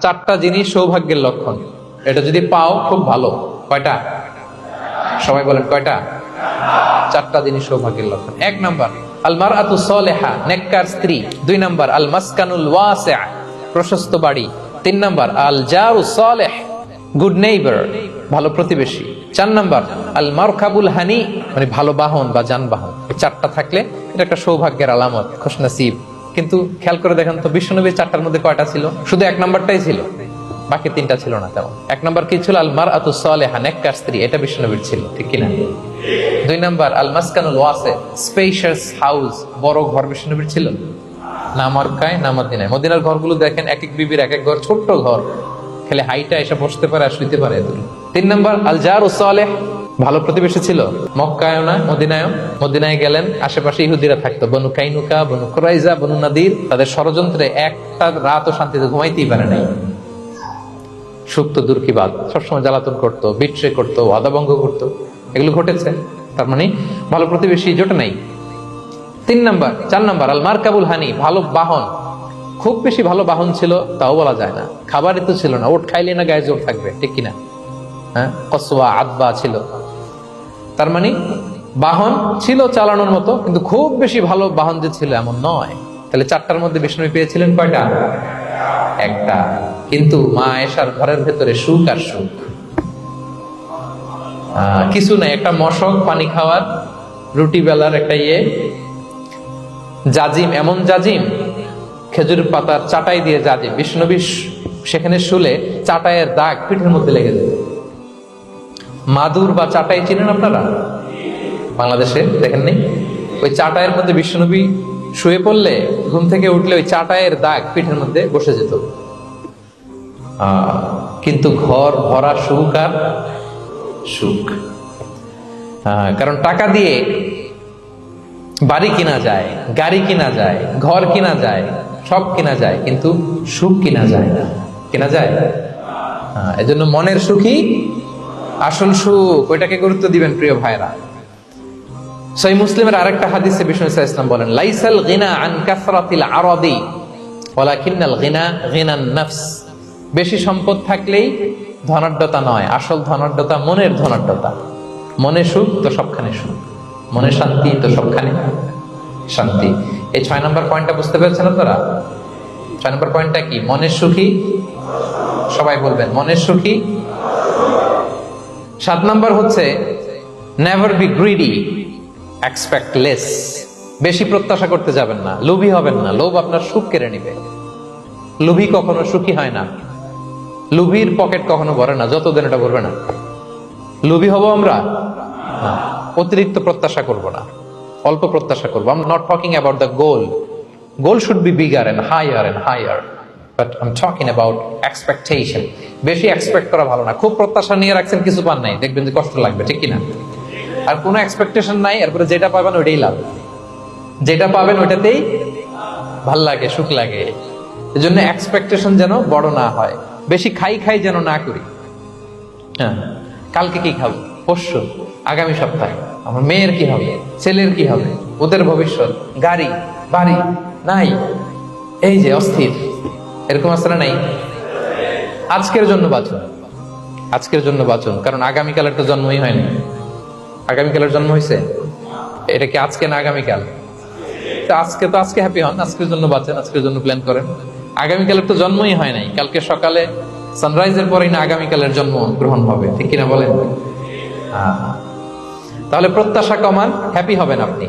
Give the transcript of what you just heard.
চারটা জিনিস সৌভাগ্যের লক্ষণ, এটা যদি পাও খুব ভালো। কয়টা? সবাই বলেন কয়টা? চারটা জিনিস সৌভাগ্যের লক্ষণ। এক নাম্বার আল মারআতু সালেহা, নেককার স্ত্রী। দুই নাম্বার আল মাসকানুল ওয়াসিআ, প্রশস্ত বাড়ি। তিন নাম্বার আল জারু সালেহ, গুড নেইবার, ভালো প্রতিবেশী। চার নাম্বার আল মারকাবুল হানি, মানে ভালো বাহন বা যানবাহন। চারটা থাকলে এটা একটা সৌভাগ্যের আলামত, খুশনসিব। কিন্তু খেয়াল করে দেখেন তো বিশ্বনবীর চারটার মধ্যে কয়টা ছিল? শুধু এক নাম্বারটাই ছিল, বাকি তিনটা ছিল না। তেমন এক নাম্বার কি ছিল? আল মারআতু সালেহা, নেককার স্ত্রী, এটা বিশ্বনবীর ছিল, ঠিক কিনা? দুই নাম্বার আল মাসকানুল ওয়াসি, স্পেশাস হাউস, বড় ঘর, বিশ্বনবীর ছিল না মক্কায় না মদিনায়। মদিনার ঘরগুলো দেখেন এক এক বিবির এক এক ঘর, ছোট্ট ঘর, খেলে হাইটা এসে বসতে পারে আর শুইতে পারে। তিন নাম্বার আল জারু সালেহ, ভালো প্রতিবেশী ছিল। মক্কায়ও না মদিনায়ও। মদিনায় গেলেন, আশেপাশে ইহুদিরা থাকতো, বনু কাইনুকা, বনু কুরাইজা, বনু নাদির। তাদের ষড়যন্ত্রে একটা রাতও শান্তিতে ঘুমাইতেই পারে নাই। সুপ্ত দূর কি বাদ, সবসময় জ্বালাতন করতো, বিট্রে করতো, ওয়াদাভঙ্গ করতো, এগুলো ঘটেছে। তার মানে ভালো প্রতিবেশী জোটে নাই। চার নাম্বার আল মারকাবুল হানি, ভালো বাহন। খুব বেশি ভালো বাহন ছিল তাও বলা যায় না, খাবারই তো ছিল না, ওট খাইলে না গায়ে জোর থাকবে, ঠিক কিনা? হ্যাঁ, কসওয়া আদবা ছিল। তার মানে বাহন ছিল চালানোর মতো, কিন্তু খুব বেশি ভালো বাহন যে ছিল এমন নয়। তাহলে চারটার মধ্যে বিষ্ণু পেয়েছিলেন কয়টা? একটা। কিন্তু মা আয়েশার ঘরের ভেতরে সুখ আর সুখ, কিছু নাই। একটা মশক, পানি খাওয়ার, রুটি বেলার একটা জাজিম, এমন জাজিম, খেজুর পাতার চাটাই দিয়ে জাজিম। বিষ্ণুনবী সেখানে শুলে চাটাইয়ের দাগ পিঠের মধ্যে লেগে যেত। মাদুর বা চাটাই চিনেন আপনারা? বাংলাদেশে দেখেন নেই? ওই চাটাইয়ের মধ্যে বিষ্ণুনবী শুয়ে পড়লে, ঘুম থেকে উঠলে ওই চাটাইয়ের দাগ পিঠের মধ্যে বসে যেত। কিন্তু ঘর ভরা সুখ আর সুখ। কারণ টাকা দিয়ে বাড়ি কিনা যায়, গাড়ি কিনা যায়, ঘর কিনা যায়, সব কিনা যায়, কিন্তু সুখ কিনা যায় না। কিনা যায়? এজন্য মনের সুখই আসল সুখ, ওইটাকে গুরুত্ব দিবেন প্রিয় ভাইরা। সহিহ মুসলিমের আরেকটা হাদিসে বিষ্ণু সাল্লাল্লাহু আলাইহি ওয়াসাল্লাম বলেন, লাইসাল গিনা আন কাসরাতিল আরাদি ওয়ালাকিন্নাল গিনা গিনান নাফস। বেশি সম্পদ থাকলেই ধনাঢ্যতা নয়, আসল ধনাঢ্যতা মনের ধনাঢ্যতা। মনে সুখ তো সবখানে সুখ, মনে শান্তি তো সবখানে শান্তি। এই 6 নম্বর পয়েন্টটা বুঝতে পেরেছেন আপনারা? 6 নম্বর পয়েন্টটা কি? মনের সুখী। সবাই বলবেন মনের সুখী। 7 নম্বর হচ্ছে never be greedy, expect less. বেশি প্রত্যাশা করতে যাবেন না, লোভী হবেন না। লোভ আপনার সুখ কেড়ে নিবে। লোভী কখনো সুখী হয় না। লোভীর পকেট কখনো ভরে না, যতদিন এটা ভরবে না। লোভী হব আমরা না, অতিরিক্ত প্রত্যাশা করব না, অল্প প্রত্যাশা করবো। I'm not talking about the goal. Goal should be bigger and higher. But I'm talking about expectation. বেশি এক্সপেক্ট করা ভালো না। খুব প্রত্যাশা নিয়ে রাখছেন, কিছু পান নাই, দেখবেন যে কষ্ট লাগবে, ঠিক কিনা? আর কোনো এক্সপেকটেশন নাই, এরপরে যেটা পাবেন ওইটাই লাভ। যেটা পাবেন ওইটাতেই ভাল লাগে, সুখ লাগে। এজন্য এক্সপেকটেশন যেন বড় না হয়। বেশি খাই যেন না করি। হ্যাঁ, কালকে কি খাবো, পরশু, আগামী সপ্তাহে আমার মেয়ের কি হবে, ছেলের কি হবে, ওদের ভবিষ্যৎ, গাড়ি বাড়ি নাই, এই যে অস্থির, এরকম আসলে নাই। আজকের জন্য বাঁচুন, আজকের জন্য বাঁচুন, কারণ আগামীকালের তো জন্মই হয়নি। আগামীকালের জন্ম হয়েছে, এটা কি আজকে না আগামীকাল? আজকে হ্যাপি হন, আজকের জন্য বাঁচেন, আজকের জন্য প্ল্যান করেন। আগামীকালের তো জন্মই হয় নাই। কালকে সকালে সানরাইজের পরেই না আগামীকালের জন্ম গ্রহণ হবে, ঠিক কিনা বলেন? তাহলে প্রত্যাশা কমান, হ্যাপি হবেন আপনি।